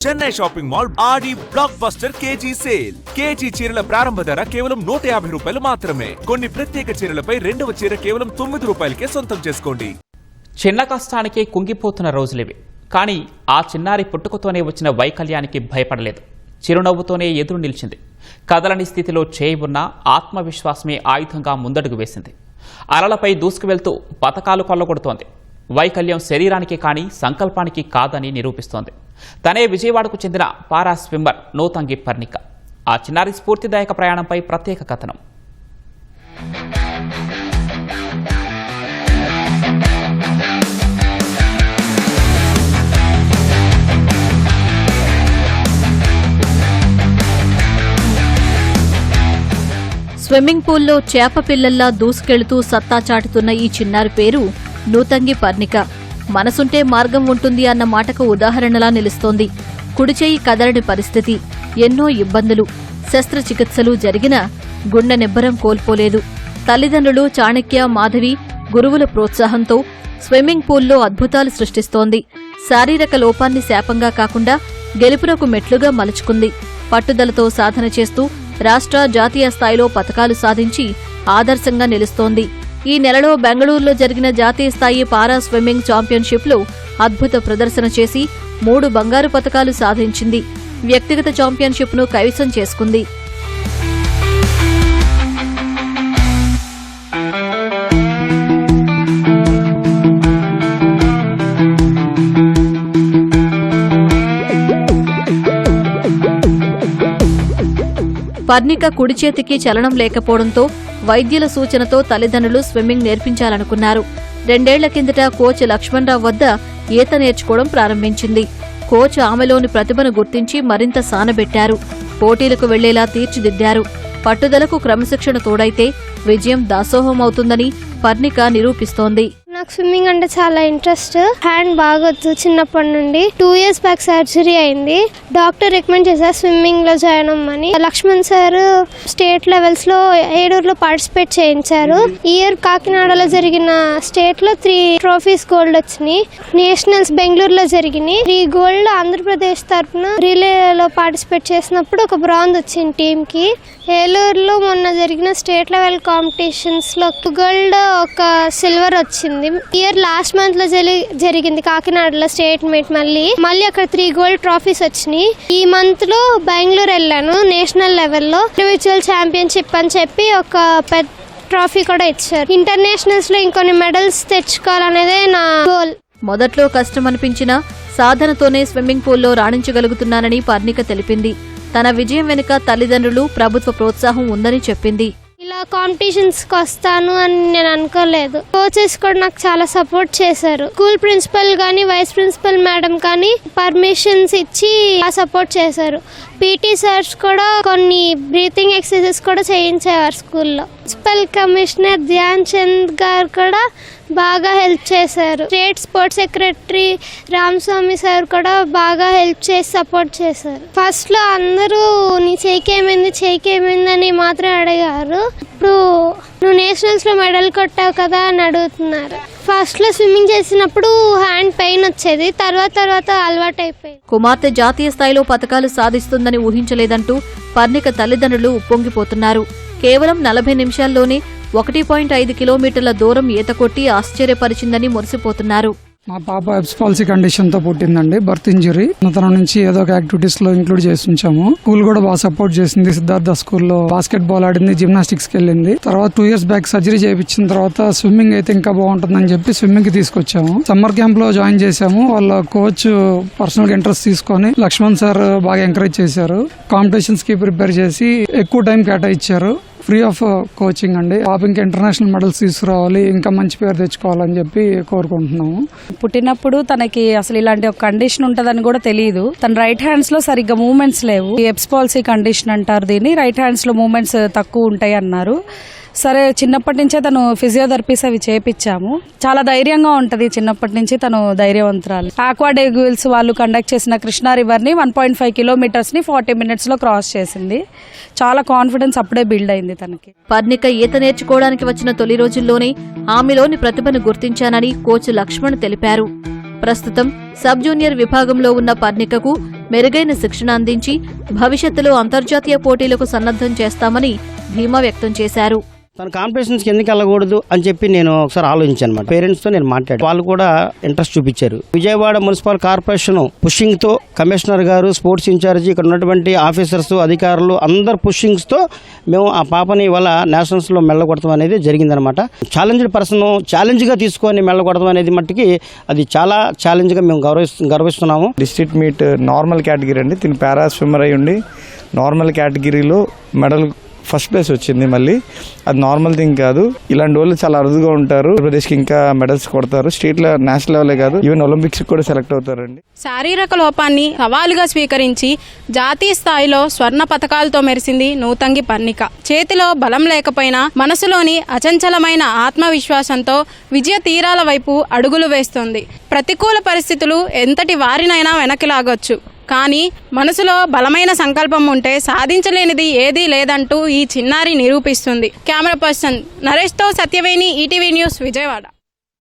Chennai shopping mall Aadi blockbuster KG sale. KG చీరల ప్రారంభ ధర కేవలం 150 రూపాయలు మాత్రమే. కొన్ని ప్రత్యేక చీరలపై రెండవ చీర కేవలం 9 రూపాయలకే సొంతం చేసుకోండి. చిన్న కష్టానికి కుంగిపోతున్న రోజులివి. కానీ ఆ చిన్నారి పుట్టుకతోనే వచ్చిన వైకల్యానికి భయపడలేదు. చిరునవ్వుతోనే ఎదురు నిలిచింది. కదలని స్థితిలో చేయబున్న ఆత్మవిశ్వాసమే ఆయుధంగా ముందడుగు వేసింది. అలలపై దూసుకువెళ్తూ పతకాలు కొల్లగొడుతోంది. వైకల్యం శరీరానికి కానీ సంకల్పానికి కాదని నిరూపిస్తోంది. తనే విజయవాడకు చెందిన పారా స్విమ్మర్ నూతంగి పర్ణిక. ఆ చిన్నారి స్ఫూర్తిదాయక ప్రయాణంపై ప్రత్యేక కథనం. స్విమ్మింగ్ పూల్లో చేప పిల్లల్లా దూసుకెళ్తూ సత్తా చాటుతున్న ఈ చిన్నారి పేరు నూతంగి పర్ణిక. మనసుంటే మార్గం ఉంటుంది అన్న మాటకు ఉదాహరణలా నిలుస్తోంది. కుడిచేయి కదలని పరిస్థితి, ఎన్నో ఇబ్బందులు, శస్త్రచికిత్సలు జరిగినా గుండె నిబ్బరం కోల్పోలేదు. తల్లిదండ్రులు చాణక్య, మాధవి, గురువుల ప్రోత్సాహంతో స్విమ్మింగ్ పూల్లో అద్భుతాలు సృష్టిస్తోంది. శారీరక లోపాన్ని శాపంగా కాకుండా గెలుపునకు మెట్లుగా మలుచుకుంది. పట్టుదలతో సాధన చేస్తూ రాష్ట్ర, జాతీయ స్థాయిలో పతకాలు సాధించి ఆదర్శంగా నిలుస్తోంది. ఈ నెలలో బెంగళూరులో జరిగిన జాతీయ స్థాయి పారా స్విమ్మింగ్ ఛాంపియన్షిప్లో అద్భుత ప్రదర్శన చేసి 3 బంగారు పతకాలు సాధించింది. వ్యక్తిగత ఛాంపియన్షిప్ను కైవసం చేసుకుంది. పర్ణిక కుడి చేతికి చలనం లేకపోవడంతో వైద్యుల సూచనతో తల్లిదండ్రులు స్విమ్మింగ్ నేర్పించాలనుకున్నారు. 2 ఏళ్ల కిందట కోచ్ లక్ష్మణరావు వద్ద ఈత నేర్చుకోవడం ప్రారంభించింది. కోచ్ ఆమెలోని ప్రతిభను గుర్తించి మరింత సానబెట్టారు. పోటీలకు వెళ్లేలా తీర్చిదిద్దారు. పట్టుదలకు క్రమశిక్షణ తోడైతే విజయం దాసోహమవుతుందని పర్ణిక నిరూపిస్తోంది. నాకు స్విమ్మింగ్ అంటే చాలా ఇంట్రెస్ట్. హ్యాండ్ బాగొద్దు చిన్నప్పటి నుండి. 2 years బ్యాక్ సర్జరీ అయింది. డాక్టర్ రికమెండ్ చేశారు స్విమ్మింగ్ లో జాయిన్ అవ్వమని. లక్ష్మణ్ సార్ స్టేట్ లెవెల్స్ లో ఏడూరులో పార్టిసిపేట్ చేయించారు. ఈ ఇయర్ కాకినాడలో జరిగిన స్టేట్ లో 3 ట్రోఫీస్ గోల్డ్ వచ్చినాయి. నేషనల్స్ బెంగళూరులో జరిగినాయి. 3 గోల్డ్ ఆంధ్రప్రదేశ్ తరఫున రిలేలో పార్టిసిపేట్ చేసినప్పుడు ఒక బ్రాంజ్ వచ్చింది టీమ్ కి. ఏలూరులో మొన్న జరిగిన స్టేట్ లెవెల్ కాంపిటీషన్స్ లో గోల్డ్, ఒక సిల్వర్ వచ్చింది. ఇయర్ లాస్ట్ మంత్ లో జరిగింది కాకినాడలో స్టేట్ మీట్. మళ్ళీ అక్కడ 3 గోల్డ్ ట్రోఫీస్ వచ్చినాయి. ఈ మంత్ లో బెంగళూరు వెళ్ళాను. నేషనల్ లెవెల్లో ఇండివిజువల్ ఛాంపియన్షిప్ అని చెప్పి ఒక పెద్ద ట్రోఫీ కూడా ఇచ్చారు. ఇంటర్నేషనల్స్ లో ఇంకొన్ని మెడల్స్ తెచ్చుకోవాలనేదే నా గోల్. మొదట్లో కష్టమనిపించినా సాధనతోనే స్విమ్మింగ్ పూల్లో రాణించగలుగుతున్నానని పర్ణిక తెలిపింది. తన విజయం వెనుక తల్లిదండ్రులు, ప్రభుత్వ ప్రోత్సాహం ఉందని చెప్పింది. ఇలా కాంపిటీషన్స్ కి వస్తాను అని నేను అనుకోలేదు. కోచెస్ కూడా నాకు చాలా సపోర్ట్ చేశారు. స్కూల్ ప్రిన్సిపల్ గానీ, వైస్ ప్రిన్సిపల్ మేడం కానీ పర్మిషన్స్ ఇచ్చి సపోర్ట్ చేశారు. పీటీ సార్స్ కూడా కొన్ని బ్రీతింగ్ ఎక్సర్సైజెస్ కూడా చేయించేవారు స్కూల్లో. ప్రిన్సిపల్ కమిషనర్ ధ్యాన్ చంద్ గారు కూడా బాగా హెల్ప్ చేశారు. State sports secretary Ramaswamy sir కూడా బాగా హెల్ప్ చేసి సపోర్ట్ చేశారు. ఫస్ట్ లో అందరూ నీ చేయికేమైంది అని మాత్రం అడిగారు. ఇప్పుడు నువ్వు నేషనల్స్ లో మెడల్ కొట్టావు కదా అని అడుగుతున్నారు. ఫస్ట్ లో స్విమ్మింగ్ చేసినప్పుడు హ్యాండ్ పెయిన్ వచ్చేది. తర్వాత అలవాటు అయిపోయింది. కుమార్తె జాతీయ స్థాయిలో పతకాలు సాధిస్తుందని ఊహించలేదంటూ పర్ణిక తల్లిదండ్రులు ఉప్పొంగిపోతున్నారు. కేవలం 40 నిమిషాల్లోనే 1.5 కిలోమీటర్ల దూరం ఈత కొట్టి ఆశ్చర్యపరిచిందని మురిసిపోతున్నారు. మా పాప ఎబ్స్ పాలసీ కండిషన్ తో పుట్టిందండి. Birth injury. తన నుంచి ఏదో ఒక యాక్టివిటీస్ లో ఇంక్లూడ్ చేసి ఉంచాము. స్కూల్ కూడా బాగా సపోర్ట్ చేసింది. సిద్ధార్థ స్కూల్లో బాస్కెట్ బాల్ ఆడింది, జిమ్నాస్టిక్స్ కి వెళ్ళింది. తర్వాత 2 years బ్యాక్ సర్జరీ చేయించిన తర్వాత స్విమ్మింగ్ అయితే ఇంకా బాగుంటుందని చెప్పి స్విమ్మింగ్ కి తీసుకొచ్చాము. సమ్మర్ క్యాంప్ లో జాయిన్ చేశాము. వాళ్ళ కోచ్ పర్సనల్ గా ఇంట్రెస్ట్ తీసుకొని లక్ష్మణ్ సార్ బాగా ఎంకరేజ్ చేశారు. కాంపిటీషన్స్ కి ప్రిపేర్ చేసి ఎక్కువ టైం కేటాయించారు. ఫ్రీ ఆఫ్ కోచింగ్ అండి. పాప ఇంకా ఇంటర్నేషనల్ మెడల్స్ తీసుకురావాలి, ఇంకా మంచి పేరు తెచ్చుకోవాలని చెప్పి కోరుకుంటున్నాము. పుట్టినప్పుడు తనకి అసలు ఇలాంటి ఒక కండిషన్ ఉంటదని కూడా తెలియదు. తన రైట్ హ్యాండ్స్ లో సరిగ్గా మూవ్మెంట్స్ లేవు. ఎబ్స్ పాలసీ కండిషన్ అంటారు దీన్ని. రైట్ హ్యాండ్స్ లో మూవ్మెంట్స్ తక్కువ ఉంటాయి అన్నారు. సరే, చిన్నప్పటి నుంచే తను ఫిజియోథెరపీస్ అవి చేపించాము. చాలా ధైర్యంగా ఉంటది. చిన్నప్పటి నుంచి తను ధైర్యవంతురాలు. ఆక్వాడేగుల్స్ వాళ్ళు కండక్ట్ చేసిన కృష్ణా రివర్ ని 1.5 kilometers ని 40 minutes లో క్రాస్ చేసింది. చాలా కాన్ఫిడెన్స్ అప్పుడే బిల్డ్ అయింది తనకి. పర్ణిక ఈత నేర్చుకోవడానికి వచ్చిన తొలి రోజుల్లోనే ఆమెలోని ప్రతిభను గుర్తించానని కోచ్ లక్ష్మణ్ తెలిపారు. ప్రస్తుతం సబ్ జూనియర్ విభాగంలో ఉన్న పర్ణికకు మెరుగైన శిక్షణ అందించి భవిష్యత్తులో అంతర్జాతీయ పోటీలకు సన్నద్ధం చేస్తామని ధీమా వ్యక్తం చేశారు. తన కాంపిటీషన్స్కి ఎందుకు వెళ్ళకూడదు అని చెప్పి నేను ఒకసారి ఆలోచించాను అనమాట. పేరెంట్స్తో నేను మాట్లాడాను, వాళ్ళు కూడా ఇంట్రెస్ట్ చూపించారు. విజయవాడ మున్సిపల్ కార్పొరేషన్ పుషింగ్తో కమిషనర్ గారు, స్పోర్ట్స్ ఇన్ఛార్జి, ఇక్కడ ఉన్నటువంటి ఆఫీసర్స్, అధికారులు అందరు పుషింగ్స్తో మేము ఆ పాపని ఇవాళ నేషనల్స్లో మెల్లగొడతాం అనేది జరిగిందనమాట. ఛాలెంజ్డ్ పర్సన్ ఛాలెంజ్గా తీసుకొని మెల్లగొడతాం అనేది మట్టికి అది చాలా ఛాలెంజ్గా మేము గర్విస్తున్నాము. డిస్ట్రిక్ట్ మీట్ నార్మల్ కేటగిరీ అండి. తిని పారా స్విమ్మర్ అయి ఉండి నార్మల్ కేటగిరీలో మెడల్ ఫస్ట్ ప్లేస్ వచ్చింది. మళ్ళీ అది నార్మల్ థింగ్ కాదు. ఇలాంటి వాళ్ళు చాలా అరుదుగా ఉంటారు. ఆంధ్రప్రదేశ్కి ఇంకా మెడల్స్ కొడతారు. స్టేట్ లెవెల్, నేషనల్ లెవెలే కాదు, ఈవెన్ ఒలింపిక్స్ కూడా సెలెక్ట్ అవుతారండి. శారీరక లోపాన్ని సవాలుగా స్వీకరించి జాతీయ స్థాయిలో స్వర్ణ పతకాలతో మెరిసింది నూతంగి పర్ణిక. చేతిలో బలం లేకపోయినా మనసులోని అచంచలమైన ఆత్మవిశ్వాసంతో విజయ తీరాల వైపు అడుగులు వేస్తోంది. ప్రతికూల పరిస్థితులు ఎంతటి వారినైనా వెనక్కి లాగొచ్చు, కానీ మనసులో బలమైన సంకల్పం ఉంటే సాధించలేనిది ఏదీ లేదంటూ ఈ చిన్నారి నిరూపిస్తుంది. కెమెరా పర్సన్ నరేష్తో సత్యవేణి, ఈటీవీ న్యూస్, విజయవాడ.